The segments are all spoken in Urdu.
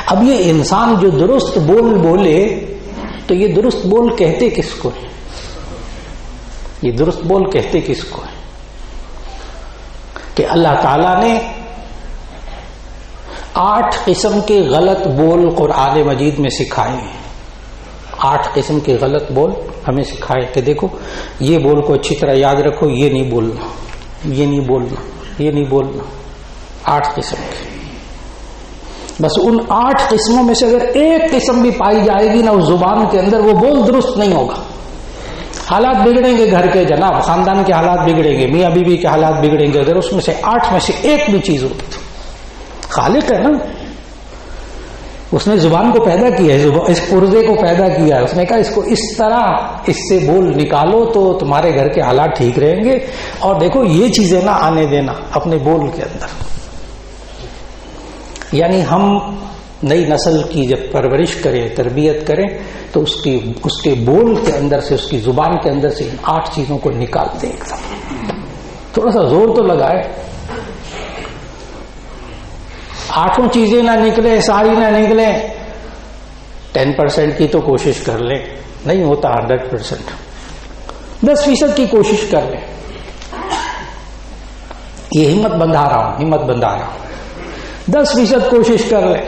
اب یہ انسان جو درست بول بولے تو یہ درست بول کہتے کس کو ہے؟ یہ درست بول کہتے کس کو ہے؟ کہ اللہ تعالیٰ نے 8 قسم کے غلط بول قرآن مجید میں سکھائے ہیں. 8 قسم کے غلط بول ہمیں سکھائے کہ دیکھو یہ بول کو اچھی طرح یاد رکھو، یہ نہیں بولنا، یہ نہیں بولنا، یہ نہیں بولنا. 8 قسم کے. بس ان 8 قسموں میں سے اگر ایک قسم بھی پائی جائے گی نا اس زبان کے اندر، وہ بول درست نہیں ہوگا. حالات بگڑیں گے گھر کے جناب، خاندان کے حالات بگڑیں گے، میاں بیوی کے حالات بگڑیں گے اگر اس میں سے 8 میں سے ایک بھی چیز ہوگی. تو خالق ہے نا، اس نے زبان کو پیدا کیا ہے، اس پرزے کو پیدا کیا ہے، اس نے کہا اس کو اس طرح اس سے بول نکالو تو تمہارے گھر کے حالات ٹھیک رہیں گے. اور دیکھو یہ چیزیں نہ آنے دینا اپنے بول کے اندر. یعنی ہم نئی نسل کی جب پرورش کریں، تربیت کریں تو اس کے بول کے اندر سے، اس کی زبان کے اندر سے ان 8 چیزوں کو نکال دیں. ایک دم تھوڑا سا زور تو لگائے. 8 چیزیں نہ نکلے، ساری نہ نکلے، 10% کی تو کوشش کر لیں. نہیں ہوتا 100%. 10% کی کوشش کر لیں. یہ ہمت بندھا رہا ہوں، ہمت بندھا رہا ہوں. 10% کوشش کر لیں.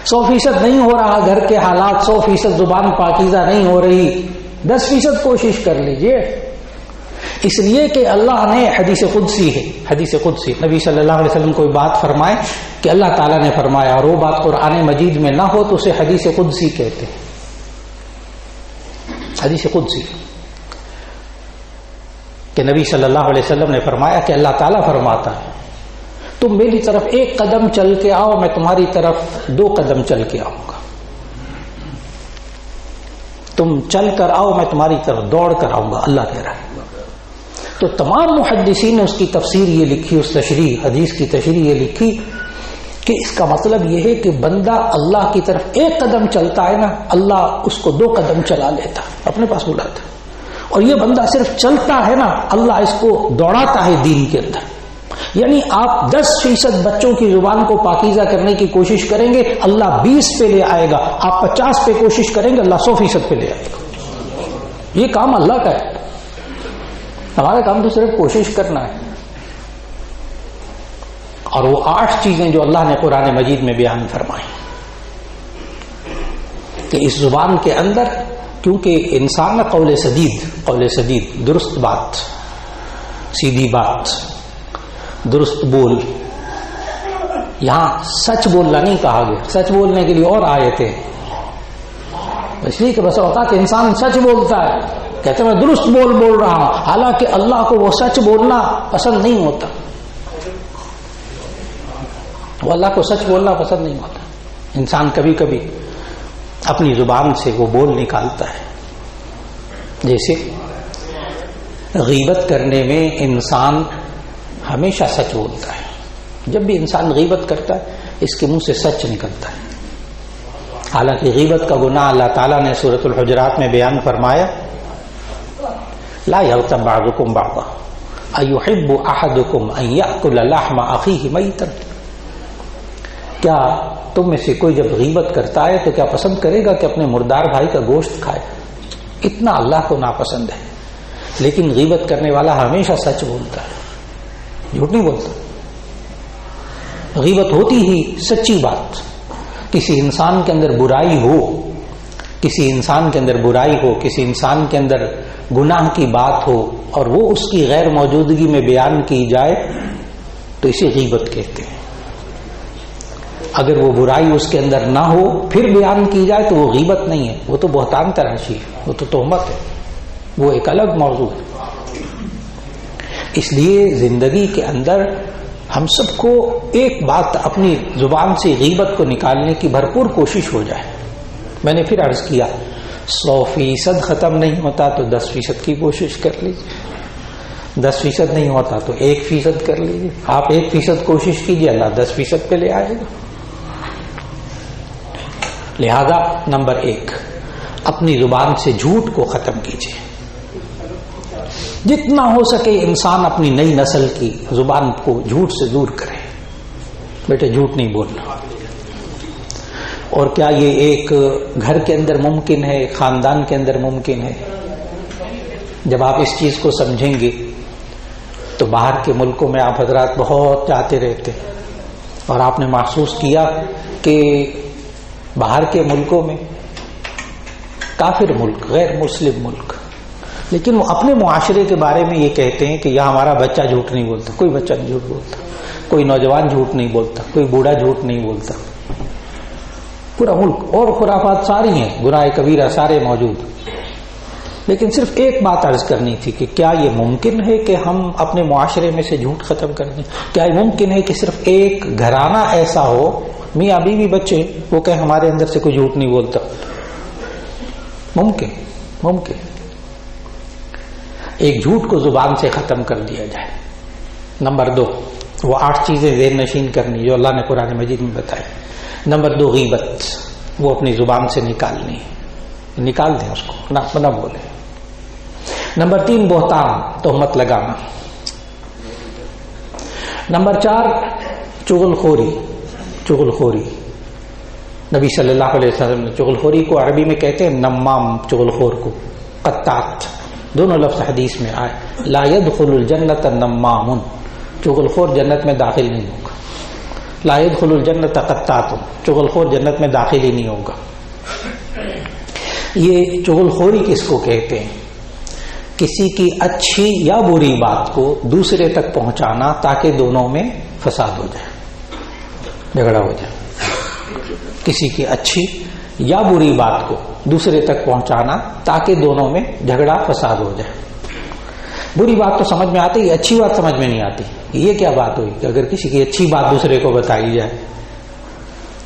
100% نہیں ہو رہا گھر کے حالات، 100% زبان پاکیزہ نہیں ہو رہی، 10% کوشش کر لیجئے. اس لیے کہ اللہ نے حدیث قدسی ہے، حدیث قدسی نبی صلی اللہ علیہ وسلم کوئی بات فرمائے کہ اللہ تعالیٰ نے فرمایا اور وہ بات قرآن مجید میں نہ ہو تو اسے حدیث قدسی کہتے ہیں. حدیث قدسی کہ نبی صلی اللہ علیہ وسلم نے فرمایا کہ اللہ تعالیٰ فرماتا ہے تم میری طرف 1 قدم چل کے آؤ، میں تمہاری طرف 2 قدم چل کے آؤں گا. تم چل کر آؤ، میں تمہاری طرف دوڑ کر آؤں گا. اللہ کہہ رہا ہے. تو تمام محدثین نے اس کی تفسیر یہ لکھی، اس تشریح حدیث کی تشریح یہ لکھی کہ اس کا مطلب یہ ہے کہ بندہ اللہ کی طرف 1 قدم چلتا ہے نا، اللہ اس کو 2 قدم چلا لیتا، اپنے پاس بلاتا. اور یہ بندہ صرف چلتا ہے نا، اللہ اس کو دوڑاتا ہے دین کے اندر. یعنی آپ 10% بچوں کی زبان کو پاکیزہ کرنے کی کوشش کریں گے، اللہ 20 پہ لے آئے گا. آپ 50 پہ کوشش کریں گے، اللہ 100% پہ لے آئے گا. یہ کام اللہ کا ہے. ہمارا کام تو صرف کوشش کرنا ہے. اور وہ 8 چیزیں جو اللہ نے قرآن مجید میں بیان فرمائی کہ اس زبان کے اندر، کیونکہ انسان نہ قول سدید، درست بات، سیدھی بات، درست بول. یہاں سچ بولنا نہیں کہا گیا، سچ بولنے کے لیے اور آیتیں. اس لیے کہ بس اوقات انسان سچ بولتا ہے، کہتے میں درست بول رہا ہوں، حالانکہ اللہ کو وہ سچ بولنا پسند نہیں ہوتا. وہ اللہ کو سچ بولنا پسند نہیں ہوتا. انسان کبھی کبھی اپنی زبان سے وہ بول نکالتا ہے. جیسے غیبت کرنے میں انسان ہمیشہ سچ بولتا ہے. جب بھی انسان غیبت کرتا ہے اس کے منہ سے سچ نکلتا ہے. حالانکہ غیبت کا گناہ اللہ تعالیٰ نے سورۃ الحجرات میں بیان فرمایا، لا یغتب بعضکم بعضا ایحب احدکم ان یأکل لحم اخیہ میتا. کیا تم میں سے کوئی جب غیبت کرتا ہے تو کیا پسند کرے گا کہ اپنے مردار بھائی کا گوشت کھائے؟ اتنا اللہ کو ناپسند ہے. لیکن غیبت کرنے والا ہمیشہ سچ بولتا ہے، جھوٹ نہیں بولتا. غیبت ہوتی ہی سچی بات. کسی انسان کے اندر برائی ہو، کسی انسان کے اندر برائی ہو، کسی انسان کے اندر گناہ کی بات ہو اور وہ اس کی غیر موجودگی میں بیان کی جائے تو اسے غیبت کہتے ہیں. اگر وہ برائی اس کے اندر نہ ہو پھر بیان کی جائے تو وہ غیبت نہیں ہے، وہ تو بہتان تراشی ہے، وہ تو تہمت ہے، وہ ایک الگ موضوع ہے. اس لیے زندگی کے اندر ہم سب کو ایک بات اپنی زبان سے غیبت کو نکالنے کی بھرپور کوشش ہو جائے. میں نے پھر عرض کیا 100% ختم نہیں ہوتا تو 10% کی کوشش کر لیجیے. 10% نہیں ہوتا تو 1% کر لیجیے. آپ 1% کوشش کیجیے، اللہ 10% پہ لے آئے گا. لہذا نمبر 1، اپنی زبان سے جھوٹ کو ختم کیجیے. جتنا ہو سکے انسان اپنی نئی نسل کی زبان کو جھوٹ سے دور کرے. بیٹے جھوٹ نہیں بولنا. اور کیا یہ ایک گھر کے اندر ممکن ہے، خاندان کے اندر ممکن ہے؟ جب آپ اس چیز کو سمجھیں گے تو باہر کے ملکوں میں آپ حضرات بہت جاتے رہتے اور آپ نے محسوس کیا کہ باہر کے ملکوں میں کافر ملک، غیر مسلم ملک، لیکن وہ اپنے معاشرے کے بارے میں یہ کہتے ہیں کہ یہاں ہمارا بچہ جھوٹ نہیں بولتا، کوئی بچہ نہیں جھوٹ بولتا، کوئی نوجوان جھوٹ نہیں بولتا، کوئی بوڑھا جھوٹ نہیں بولتا، پورا ملک، اور خرافات ساری ہیں، گناہ کبیرہ سارے موجود۔ لیکن صرف ایک بات عرض کرنی تھی کہ کیا یہ ممکن ہے کہ ہم اپنے معاشرے میں سے جھوٹ ختم کر دیں؟ کیا یہ ممکن ہے کہ صرف ایک گھرانہ ایسا ہو، میاں بیوی بچے، وہ کہ ہمارے اندر سے کوئی جھوٹ نہیں بولتا؟ ممکن ایک جھوٹ کو زبان سے ختم کر دیا جائے۔ نمبر 2، وہ 8 چیزیں ذہن نشین کرنی جو اللہ نے قرآن مجید میں بتائی۔ نمبر 2، غیبت، وہ اپنی زبان سے نکالنی، نکال دیں اس کو، نہ بولے۔ نمبر 3، بہتان، تہمت لگانا۔ نمبر 4، چغل خوری۔ نبی صلی اللہ علیہ وسلم نے چغل خوری کو عربی میں کہتے ہیں نمام، چغل خور کو قطات، دونوں لفظ حدیث میں آئے۔ لا يدخل الجنت النمام، چغل خور جنت میں داخل نہیں ہوگا۔ لا يدخل الجنت قطات، چغل خور جنت میں داخل ہی نہیں ہوگا۔ یہ چغل خوری کس کو کہتے ہیں؟ کسی کی اچھی یا بری بات کو دوسرے تک پہنچانا تاکہ دونوں میں فساد ہو جائے، جھگڑا ہو جائے۔ کسی کی اچھی یا بری بات کو دوسرے تک پہنچانا تاکہ دونوں میں جھگڑا فساد ہو جائے۔ بری بات تو سمجھ میں آتی ہے، اچھی بات سمجھ میں نہیں آتی۔ یہ کیا بات ہوئی کہ اگر کسی کی اچھی بات دوسرے کو بتائی جائے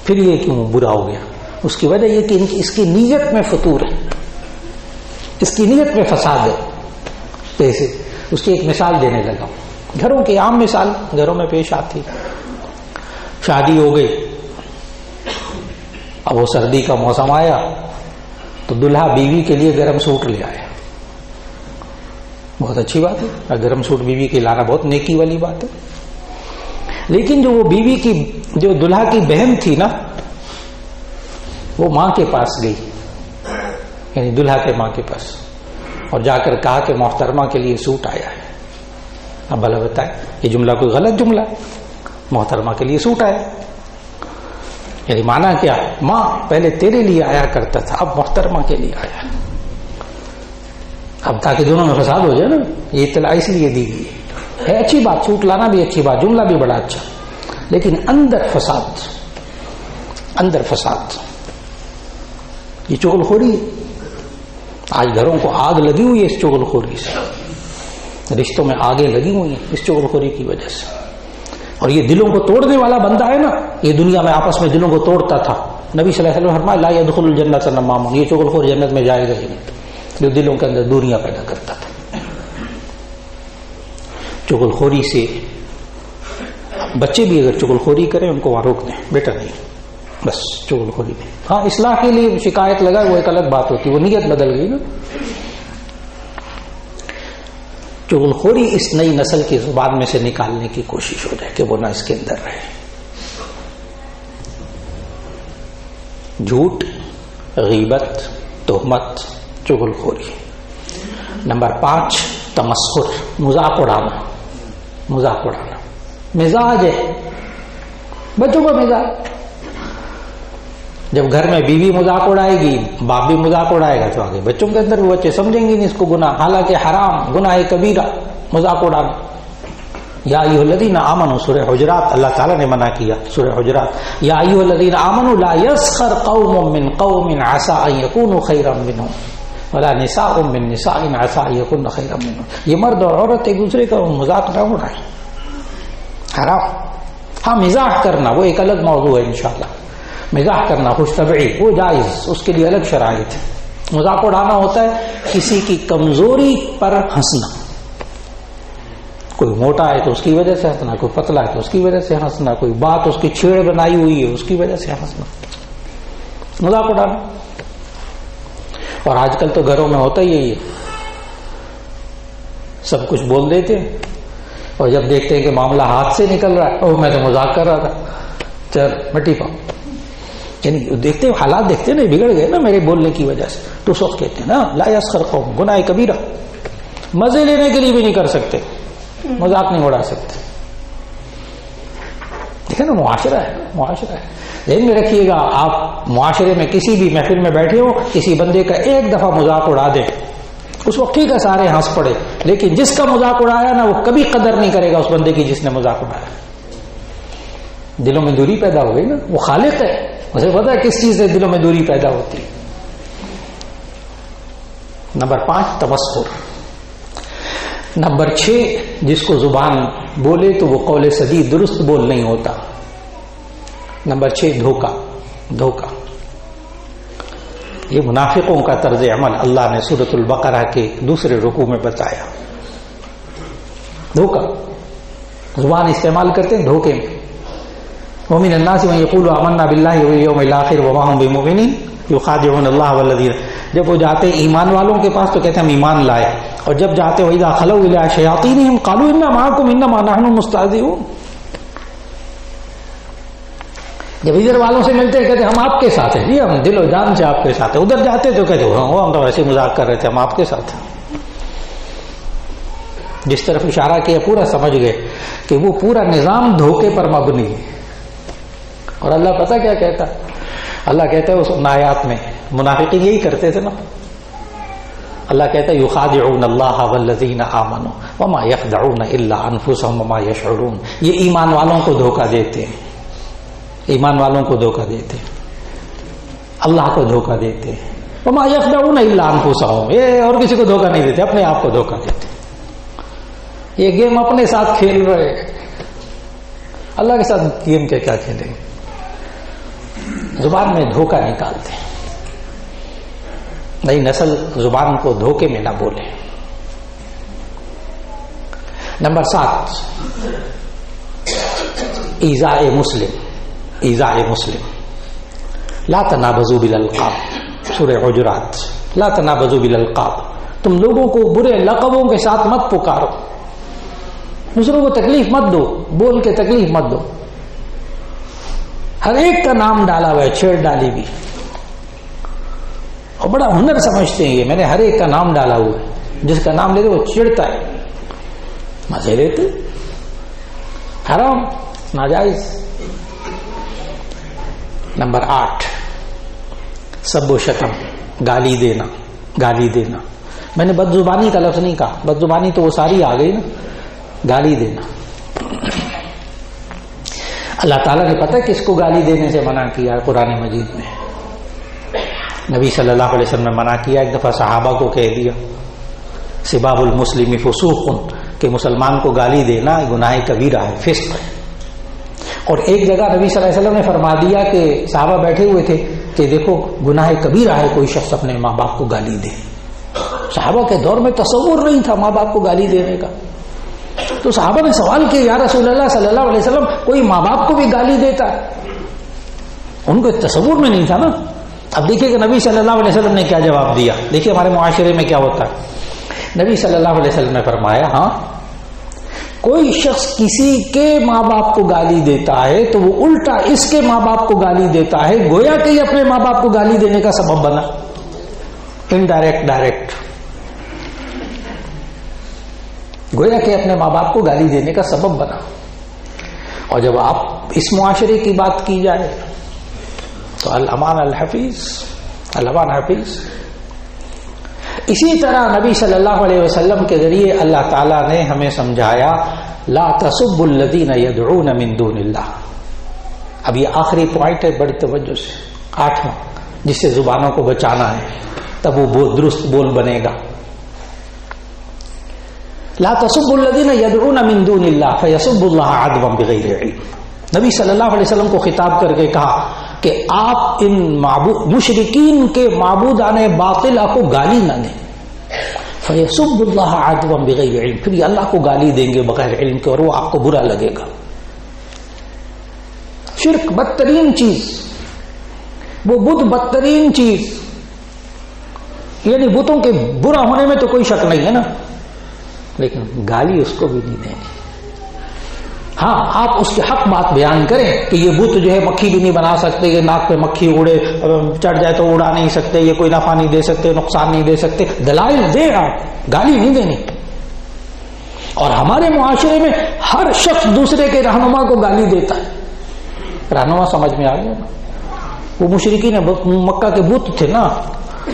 پھر یہ کیوں برا ہو گیا؟ اس کی وجہ یہ کہ اس کی نیت میں فطور ہے، اس کی نیت میں فساد ہے۔ جیسے اس کی ایک مثال دینے لگا، گھروں کی عام مثال گھروں میں پیش آتی۔ شادی ہو گئی، اب وہ سردی کا موسم آیا تو دلہا بیوی کے لیے گرم سوٹ لے آیا۔ بہت اچھی بات ہے، گرم سوٹ بیوی کے لانا بہت نیکی والی بات ہے۔ لیکن جو وہ بیوی کی، جو دلہا کی بہن تھی نا، وہ ماں کے پاس گئی، یعنی دلہا کے ماں کے پاس، اور جا کر کہا کہ محترمہ کے لیے سوٹ آیا ہے۔ اب بھلا بتائیں، یہ جملہ کوئی غلط جملہ ہے؟ محترمہ کے لیے سوٹ آیا، یعنی مانا کیا؟ ماں پہلے تیرے لیے آیا کرتا تھا، اب محترمہ کے لیے آیا۔ اب تاکہ دونوں میں فساد ہو جائے نا، یہ اطلاع اس لیے دی گئی ہے۔ اچھی بات، سوٹ لانا بھی اچھی بات، جملہ بھی بڑا اچھا، لیکن اندر فساد، یہ چغل خوری ہے۔ آج گھروں کو آگ لگی ہوئی ہے اس چغل خوری سے، رشتوں میں آگیں لگی ہوئی ہیں اس چغل خوری کی وجہ سے۔ اور یہ دلوں کو توڑنے والا بندہ ہے نا، یہ دنیا میں آپس میں دلوں کو توڑتا تھا۔ نبی صلی اللہ علیہ وسلم فرمایا لا يدخل الجنت النمام، یہ چغل خور جنت میں جائے گا ہی نہیں، جو دلوں کے اندر دوریاں پیدا کرتا تھا۔ چغل خوری سے بچے بھی اگر چغل خوری کریں ان کو وہاں روک دیں، بیٹا نہیں، بس چغل خوری نہیں۔ ہاں اصلاح کے لیے شکایت لگا وہ ایک الگ بات ہوتی، وہ نیت بدل گئی نا۔ چغل خوری اس نئی نسل کی زبان میں سے نکالنے کی کوشش ہو جائے کہ وہ نہ اس کے اندر رہے۔ جھوٹ، غیبت، تہمت، چغل خوری۔ نمبر 5، تمسخر، مذاق اڑانا۔ مزاج ہے بچوں کا مزاج، جب گھر میں بیوی مذاق اڑائے گی، باپ بھی مذاق اڑائے گا، تو آگے بچوں کے اندر وہ بچے سمجھیں گے نہیں اس کو گناہ، حالانکہ حرام، گناہ کبیرہ مذاق اڑانا۔ یا ایھا الذین آمنوا، سورہ حجرات، اللہ تعالیٰ نے منع کیا، سورہ حجرات، یا ایھا الذین آمنوا لا یسخر قوم من قوم عسى ان یکونوا خیرا منهم ولا نساء من نساء عسى ان یکن خیرا منهم۔ یہ مرد اور عورت ایک دوسرے کا مذاق نہ اڑائیں، حرام۔ ہاں مزاح کرنا وہ ایک الگ موضوع ہے انشاءاللہ، مزاح کرنا، خوش طبعی، وہ جائز، اس کے لیے الگ شرائط ہے۔ مذاق اڑانا ہوتا ہے کسی کی کمزوری پر ہنسنا، کوئی موٹا ہے تو اس کی وجہ سے ہنسنا، کوئی پتلا ہے تو اس کی وجہ سے ہنسنا، کوئی بات اس کی چھیڑ بنائی ہوئی ہے اس کی وجہ سے ہنسنا، مذاق اڑانا۔ اور آج کل تو گھروں میں ہوتا ہی یہی ہے، سب کچھ بول دیتے ہیں اور جب دیکھتے ہیں کہ معاملہ ہاتھ سے نکل رہا ہے، اوہ میں تو مذاق کر رہا تھا، چل مٹی پاؤ، یعنی دیکھتے حالات دیکھتے نا بگڑ گئے نا میرے بولنے کی وجہ سے، تو اس وقت کہتے ہیں نا لا یسخر قوم، گناہ کبیرہ، مزے لینے کے لیے بھی نہیں کر سکتے، مذاق نہیں اڑا سکتے. دیکھیں نا معاشرہ ہے، معاشرہ ہے. ذہن میں رکھیے گا، آپ معاشرے میں کسی بھی محفل میں بیٹھے ہو، کسی بندے کا ایک دفعہ مذاق اڑا دیں، اس وقت ٹھیک ہے سارے ہنس پڑے، لیکن جس کا مذاق اڑایا نا وہ کبھی قدر نہیں کرے گا اس بندے کی جس نے مذاق اڑایا. دلوں میں دوری پیدا ہو گئی نا. وہ خالق ہے، اسے پتا ہے کس چیز سے دلوں میں دوری پیدا ہوتی ہے. نمبر 5 تمسخر. نمبر 6 جس کو زبان بولے تو وہ قول سدید درست بول نہیں ہوتا. نمبر 6 دھوکہ. دھوکہ یہ منافقوں کا طرز عمل اللہ نے سورۃ البقرہ کے دوسرے رکوع میں بتایا. دھوکہ، زبان استعمال کرتے ہیں دھوکے میں. ومن الناس من يقول آمنا بالله واليوم الآخر وما هم بمؤمنين يخادعون الله والذين، جب وہ جاتے ایمان والوں کے پاس تو کہتے ہیں ہم ایمان لائے، اور جب جاتے وإذا خلوا إلى شياطينهم قالوا إنا معكم إنما نحن مستهزئون. جب ادھر والوں سے ملتے ہیں کہتے ہم آپ کے ساتھ ہیں، جی ہم دل و جان سے آپ کے ساتھ ہیں. ادھر جاتے تو کہتے ہم تو ایسے مذاق کر رہے تھے، ہم آپ کے ساتھ ہیں. جس طرف اشارہ کیا پورا سمجھ گئے کہ وہ پورا نظام دھوکے پر مبنی ہے. اور اللہ پتہ کیا کہتا، اللہ کہتا ہے اس آیات میں منافقین یہی کرتے تھے نا. اللہ کہتا ہے یخادعون اللہ والذین آمنوا وما یخدعون الا انفسهم وما یشعرون. یہ ایمان والوں کو دھوکہ دیتے ہیں، ایمان والوں کو دھوکہ دیتے ہیں، اللہ کو دھوکہ دیتے ہیں. وما یخدعون الا انفسهم، یہ اور کسی کو دھوکہ نہیں دیتے، اپنے آپ کو دھوکہ دیتے. یہ گیم اپنے ساتھ کھیل رہے، اللہ کے ساتھ گیم کے کیا کھیلیں. زبان میں دھوکہ نکالتے ہیں. نئی نسل زبان کو دھوکے میں نہ بولے. نمبر 7 ایذاء مسلم. ایذاء مسلم. لا تنابزوا بالالقاب، سورہ حجرات. لا تنابزوا بالالقاب، تم لوگوں کو برے لقبوں کے ساتھ مت پکارو، دوسروں کو تکلیف مت دو، بول کے تکلیف مت دو. ہر ایک کا نام ڈالا ہوا ہے، چھیڑ ڈالی بھی، اور بڑا ہنر سمجھتے ہیں یہ، میں نے ہر ایک کا نام ڈالا ہوا ہے. جس کا نام لیتے وہ چڑھتا ہے، مزے لیتے. حرام، ناجائز. نمبر 8 سب و شتم، گالی دینا. گالی دینا، میں نے بد زبانی کا لفظ نہیں کہا، بد زبانی تو وہ ساری آ گئی نا. گالی دینا، اللہ تعالیٰ نے پتہ کس کو گالی دینے سے منع کیا ہے قرآن مجید میں. نبی صلی اللہ علیہ وسلم نے منع کیا. ایک دفعہ صحابہ کو کہہ دیا سباب المسلم فسوق، کہ مسلمان کو گالی دینا گناہ کبیرہ ہے، فسق ہے. اور ایک جگہ نبی صلی اللہ علیہ وسلم نے فرما دیا کہ صحابہ بیٹھے ہوئے تھے کہ دیکھو گناہ کبیرہ ہے کوئی شخص اپنے ماں باپ کو گالی دے. صحابہ کے دور میں تصور نہیں تھا ماں باپ کو گالی دینے کا. تو صحابہ نے سوال کیا یا رسول اللہ صلی اللہ علیہ وسلم کوئی ماں باپ کو بھی گالی دیتا ہے؟ ان کو تصور میں نہیں تھا نا. اب دیکھیے کہ نبی صلی اللہ علیہ وسلم نے کیا جواب دیا. دیکھیے ہمارے معاشرے میں کیا ہوتا ہے. نبی صلی اللہ علیہ وسلم نے فرمایا ہاں کوئی شخص کسی کے ماں باپ کو گالی دیتا ہے تو وہ الٹا اس کے ماں باپ کو گالی دیتا ہے، گویا کہ یہ اپنے ماں باپ کو گالی دینے کا سبب بنا. انڈائریکٹ ڈائریکٹ، گویا کہ اپنے ماں باپ کو گالی دینے کا سبب بنا. اور جب آپ اس معاشرے کی بات کی جائے تو الامان الحفیظ، الامان حفیظ. اسی طرح نبی صلی اللہ علیہ وسلم کے ذریعے اللہ تعالیٰ نے ہمیں سمجھایا لا تسبوا الذین یدعون من دون اللہ. اب یہ آخری پوائنٹ ہے بڑی توجہ سے، 8واں، جس سے زبانوں کو بچانا ہے، تب وہ درست بول بنے گا. لا تسبوا الذین یدعون من دون اللہ فیسبوا اللہ عدوا بغیر علم. نبی صلی اللہ علیہ وسلم کو خطاب کر کے کہا کہ آپ ان مشرکین کے معبودان باطلہ کو گالی نہ دیں. فیسب اللہ عدوا بغیر علم، پھر یہ اللہ کو گالی دیں گے بغیر علم کے، اور وہ آپ کو برا لگے گا. شرک بدترین چیز، وہ بت بدترین چیز، یعنی بتوں کے برا ہونے میں تو کوئی شک نہیں ہے نا، لیکن گالی اس کو بھی نہیں دیں گے. ہاں آپ اس کے حق بات بیان کریں کہ یہ بت جو ہے مکھی بھی نہیں بنا سکتے، یہ ناک پہ مکھی اڑے چڑھ جائے تو اڑا نہیں سکتے، یہ کوئی نفع نہیں دے سکتے، نقصان نہیں دے سکتے، دلائل دیں، آپ گالی نہیں دینی۔ اور ہمارے معاشرے میں ہر شخص دوسرے کے رہنما کو گالی دیتا ہے۔ رہنما سمجھ میں آ گیا نا، وہ مشرکین مکہ کے بت تھے نا،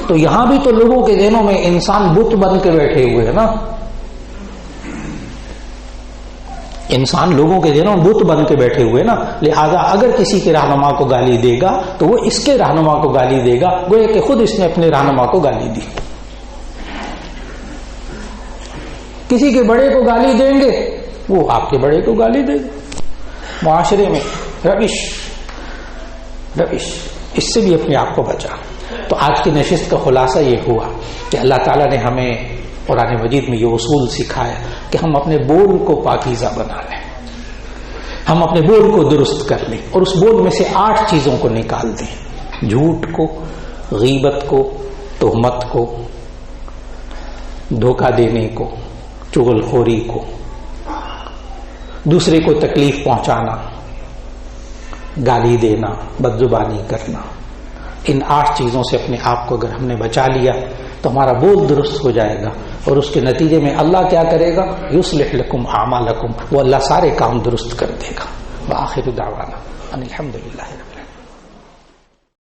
تو یہاں بھی تو لوگوں کے ذہنوں میں انسان بت بن کے بیٹھے ہوئے ہیں نا، انسان لوگوں کے ذہنوں میں بت بن کے بیٹھے ہوئے نا، لہذا اگر کسی کے رہنما کو گالی دے گا تو وہ اس کے رہنما کو گالی دے گا، گویا کہ خود اس نے اپنے رہنما کو گالی دی۔ کسی کے بڑے کو گالی دیں گے وہ آپ کے بڑے کو گالی دے گا۔ معاشرے میں روش، اس سے بھی اپنے آپ کو بچا۔ تو آج کی نشست کا خلاصہ یہ ہوا کہ اللہ تعالیٰ نے ہمیں قرآن مجید میں یہ اصول سکھایا کہ ہم اپنے بول کو پاکیزہ بنا لیں، ہم اپنے بول کو درست کر لیں، اور اس بول میں سے 8 چیزوں کو نکال دیں: جھوٹ کو، غیبت کو، تہمت کو، دھوکہ دینے کو، چغل خوری کو، دوسرے کو تکلیف پہنچانا، گالی دینا، بدزبانی کرنا۔ ان 8 چیزوں سے اپنے آپ کو اگر ہم نے بچا لیا تو ہمارا بول درست ہو جائے گا، اور اس کے نتیجے میں اللہ کیا کرے گا؟ یصلح لکم اعمالکم، وہ اللہ سارے کام درست کر دے گا۔ وآخر دعوانا ان الحمد للہ۔